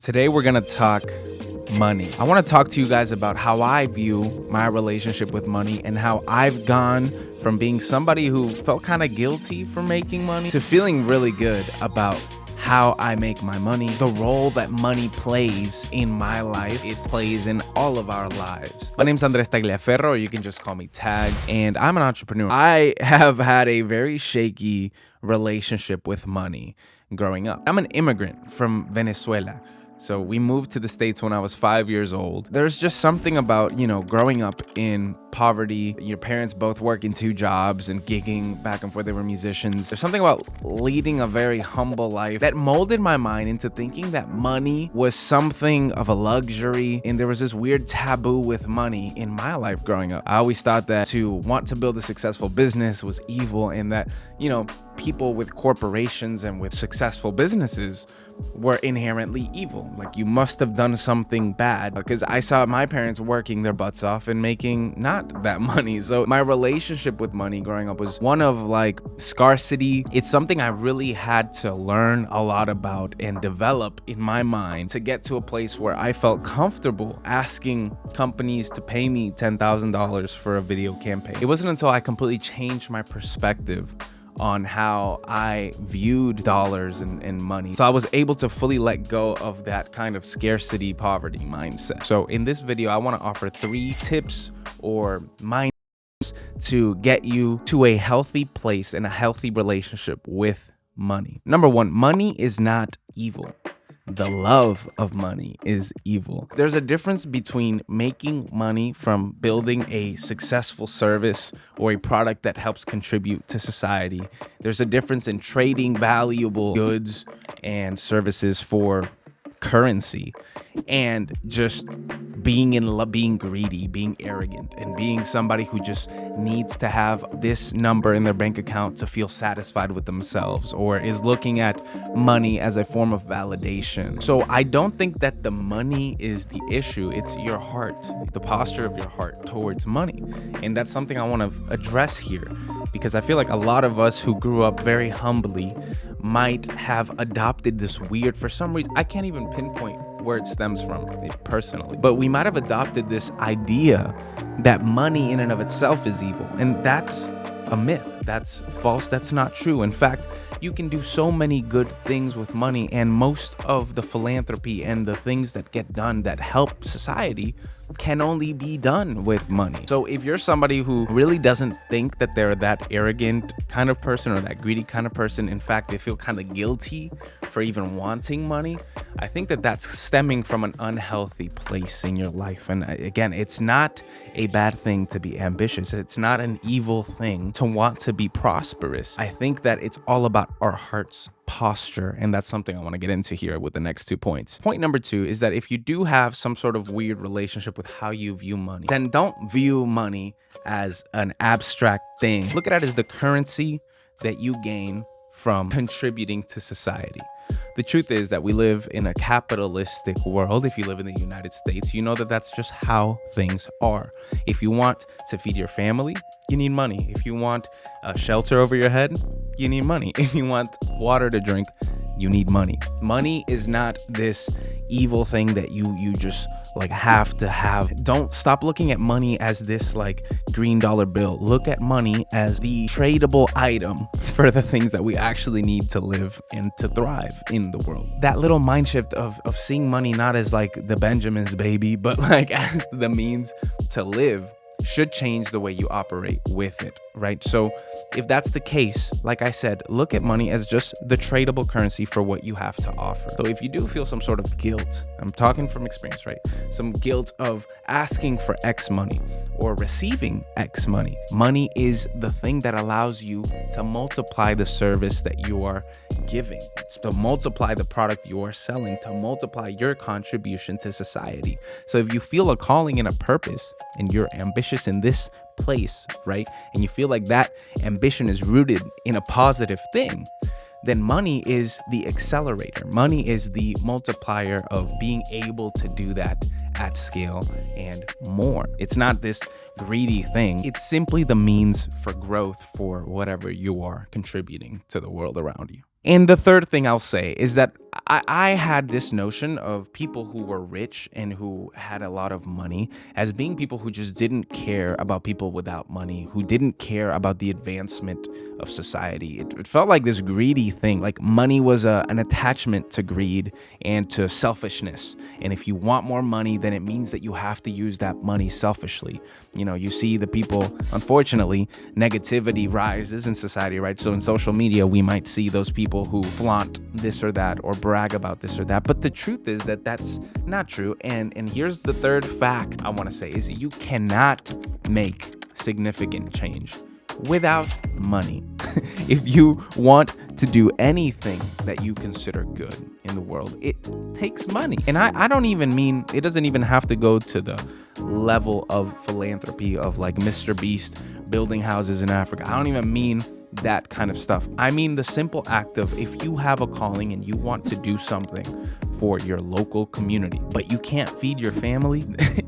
Today we're gonna talk money. I want to talk to you guys about how I view my relationship with money and how I've gone from being somebody who felt kind of guilty for making money to feeling really good about how I make my money, the role that money plays in my life. It plays in all of our lives. My name's Andres Tagliaferro, or you can just call me Tags, and I'm an entrepreneur. I have had a very shaky relationship with money growing up. I'm an immigrant from Venezuela. So we moved to the States when I was 5 years old. There's just something about, growing up in poverty, your parents both working two jobs and gigging back and forth. They were musicians. There's something about leading a very humble life that molded my mind into thinking that money was something of a luxury. And there was this weird taboo with money in my life growing up. I always thought that to want to build a successful business was evil, and that, people with corporations and with successful businesses were inherently evil. Like, you must have done something bad, because I saw my parents working their butts off and making not that money. So my relationship with money growing up was one of scarcity. It's something I really had to learn a lot about and develop in my mind to get to a place where I felt comfortable asking companies to pay me $10,000 for a video campaign. It wasn't until I completely changed my perspective on how I viewed dollars and money. So I was able to fully let go of that kind of scarcity poverty mindset. So in this video, I want to offer 3 tips or mindsets to get you to a healthy place and a healthy relationship with money. Number 1, money is not evil. The love of money is evil. There's a difference between making money from building a successful service or a product that helps contribute to society. There's a difference in trading valuable goods and services for currency, and just being in love, being greedy, being arrogant, and being somebody who just needs to have this number in their bank account to feel satisfied with themselves, or is looking at money as a form of validation. So I don't think that the money is the issue. It's your heart, the posture of your heart towards money. And that's something I want to address here, because I feel like a lot of us who grew up very humbly might have adopted this weird, for some reason, I can't even pinpoint where it stems from personally, but we might have adopted this idea that money in and of itself is evil. And that's a myth. That's false. That's not true. In fact, you can do so many good things with money, and most of the philanthropy and the things that get done that help society can only be done with money. So if you're somebody who really doesn't think that they're that arrogant kind of person or that greedy kind of person, in fact, they feel kind of guilty for even wanting money, I think that that's stemming from an unhealthy place in your life. And again, it's not a bad thing to be ambitious. It's not an evil thing to want to be prosperous. I think that it's all about our heart's posture, and that's something I want to get into here with the next 2 points. Point number 2 is that if you do have some sort of weird relationship with how you view money, then don't view money as an abstract thing. Look at it as the currency that you gain from contributing to society. The truth is that we live in a capitalistic world. If you live in the United States, you know that that's just how things are. If you want to feed your family, you need money. If you want a shelter over your head, you need money. If you want water to drink, you need money. Money is not this evil thing that you just have to have. Don't stop looking at money as this green dollar bill. Look at money as the tradable item for the things that we actually need to live and to thrive in the world. That little mind shift of seeing money not as the Benjamin's baby, but as the means to live should change the way you operate with it, right? So if that's the case, like I said, look at money as just the tradable currency for what you have to offer. So if you do feel some sort of guilt, I'm talking from experience, right? Some guilt of asking for X money or receiving X money. Money is the thing that allows you to multiply the service that you are giving. It's to multiply the product you are selling, to multiply your contribution to society. So if you feel a calling and a purpose, and you're ambitious in this place, right? And you feel like that ambition is rooted in a positive thing, then money is the accelerator. Money is the multiplier of being able to do that at scale and more. It's not this greedy thing. It's simply the means for growth for whatever you are contributing to the world around you. And the third thing I'll say is that I had this notion of people who were rich and who had a lot of money as being people who just didn't care about people without money, who didn't care about the advancement of society. It felt like this greedy thing, like money was an attachment to greed and to selfishness. And if you want more money, then it means that you have to use that money selfishly. You see the people, unfortunately, negativity rises in society, right? So in social media, we might see those people who flaunt this or that or brag about this or that. But the truth is that that's not true. And here's the third fact I want to say is you cannot make significant change without money. If you want to do anything that you consider good in the world, it takes money. And I don't even mean, it doesn't even have to go to the level of philanthropy of like Mr. Beast building houses in Africa. I don't even mean that kind of stuff. I mean the simple act of if you have a calling and you want to do something for your local community, but you can't feed your family,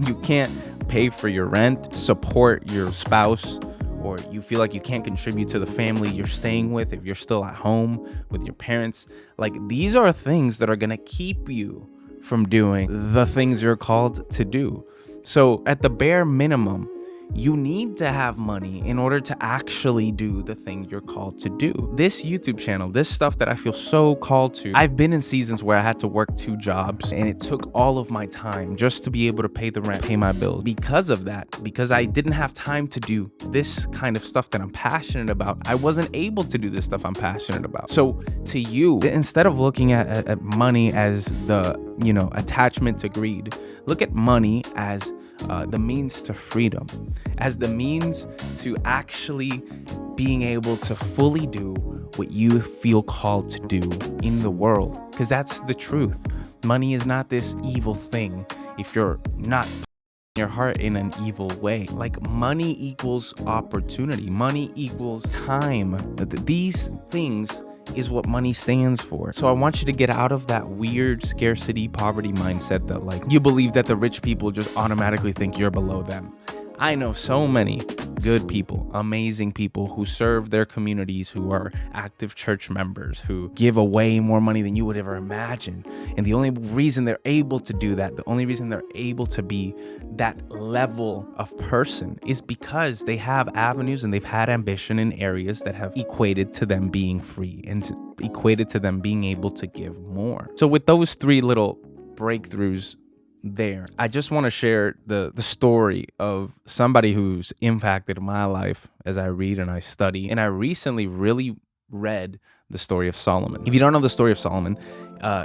you can't pay for your rent, support your spouse, or you feel like you can't contribute to the family you're staying with if you're still at home with your parents. Like, these are things that are going to keep you from doing the things you're called to do. So at the bare minimum, you need to have money in order to actually do the thing you're called to do. This YouTube channel, this stuff that I feel so called to, I've been in seasons where I had to work 2 jobs and it took all of my time just to be able to pay the rent, pay my bills. Because of that, because I didn't have time to do this kind of stuff that I'm passionate about, I wasn't able to do this stuff I'm passionate about. So to you, instead of looking at money as the, attachment to greed, look at money as the means to freedom, as the means to actually being able to fully do what you feel called to do in the world. Because that's the truth. Money is not this evil thing if you're not your heart in an evil way. Like, money equals opportunity. Money equals time. These things is what money stands for. So I want you to get out of that weird scarcity poverty mindset that like you believe that the rich people just automatically think you're below them. I know so many good people, amazing people who serve their communities, who are active church members, who give away more money than you would ever imagine. And the only reason they're able to do that, the only reason they're able to be that level of person is because they have avenues and they've had ambition in areas that have equated to them being free and equated to them being able to give more. So with those 3 little breakthroughs there, I just want to share the story of somebody who's impacted my life as I read and I study. And I recently really read the story of Solomon. If you don't know the story of Solomon,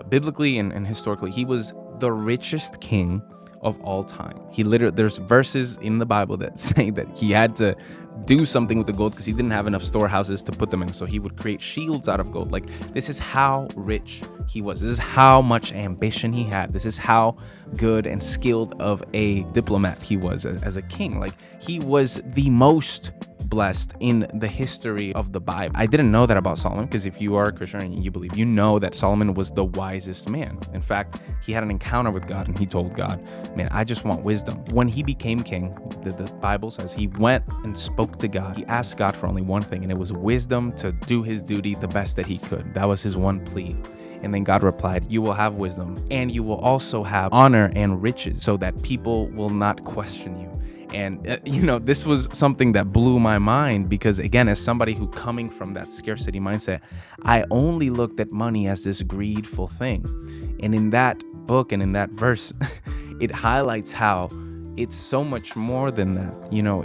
biblically and historically, he was the richest king of all time. There's verses in the Bible that say that he had to do something with the gold because he didn't have enough storehouses to put them in. So he would create shields out of gold. Like, this is how rich he was. This is how much ambition he had. This is how good and skilled of a diplomat he was as a king. Like, he was the most blessed in the history of the Bible. I didn't know that about Solomon, because if you are a Christian and you believe, you know that Solomon was the wisest man. In fact, he had an encounter with God and he told God, man, I just want wisdom. When he became king, the Bible says he went and spoke to God. He asked God for only one thing, and it was wisdom to do his duty the best that he could. That was his one plea. And then God replied, you will have wisdom and you will also have honor and riches so that people will not question you. And, this was something that blew my mind because, again, as somebody who coming from that scarcity mindset, I only looked at money as this greedful thing. And in that book and in that verse, it highlights how it's so much more than that.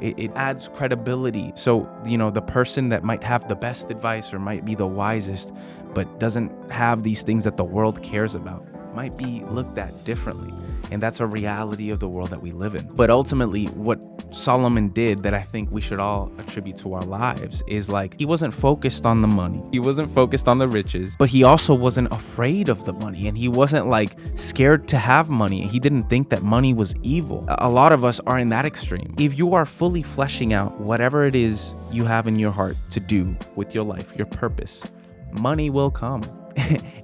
It adds credibility. So, the person that might have the best advice or might be the wisest, but doesn't have these things that the world cares about, might be looked at differently. And that's a reality of the world that we live in. But ultimately, what Solomon did that I think we should all attribute to our lives is like, he wasn't focused on the money. He wasn't focused on the riches, but he also wasn't afraid of the money. And he wasn't like scared to have money. He didn't think that money was evil. A lot of us are in that extreme. If you are fully fleshing out whatever it is you have in your heart to do with your life, your purpose, money will come.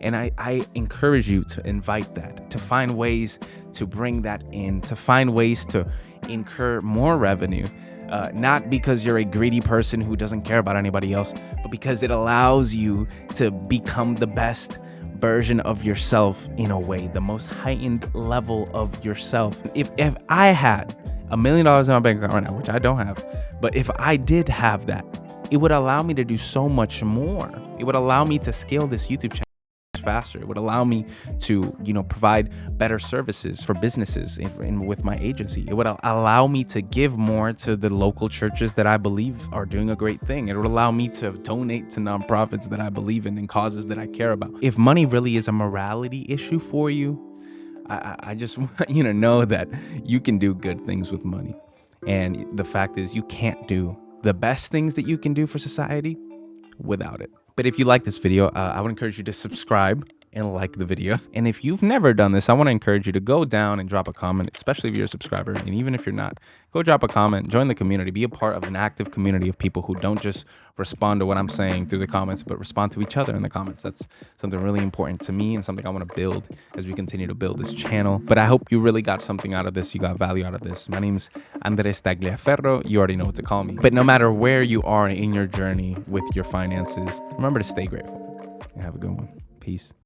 And I encourage you to invite that, to find ways to bring that in, to find ways to incur more revenue, not because you're a greedy person who doesn't care about anybody else, but because it allows you to become the best version of yourself in a way, the most heightened level of yourself. If I had $1 million in my bank account right now, which I don't have, but if I did have that, it would allow me to do so much more. It would allow me to scale this YouTube channel faster. It would allow me to, provide better services for businesses with my agency. It would allow me to give more to the local churches that I believe are doing a great thing. It would allow me to donate to nonprofits that I believe in and causes that I care about. If money really is a morality issue for you, I just want you to know that you can do good things with money. And the fact is, you can't do the best things that you can do for society without it. But if you like this video, I would encourage you to subscribe and like the video. And if you've never done this, I want to encourage you to go down and drop a comment, especially if you're a subscriber. And even if you're not, go drop a comment, join the community, be a part of an active community of people who don't just respond to what I'm saying through the comments, but respond to each other in the comments. That's something really important to me and something I want to build as we continue to build this channel. But I hope you really got something out of this. You got value out of this. My name's Andres Tagliaferro. You already know what to call me. But no matter where you are in your journey with your finances, remember to stay grateful and have a good one. Peace.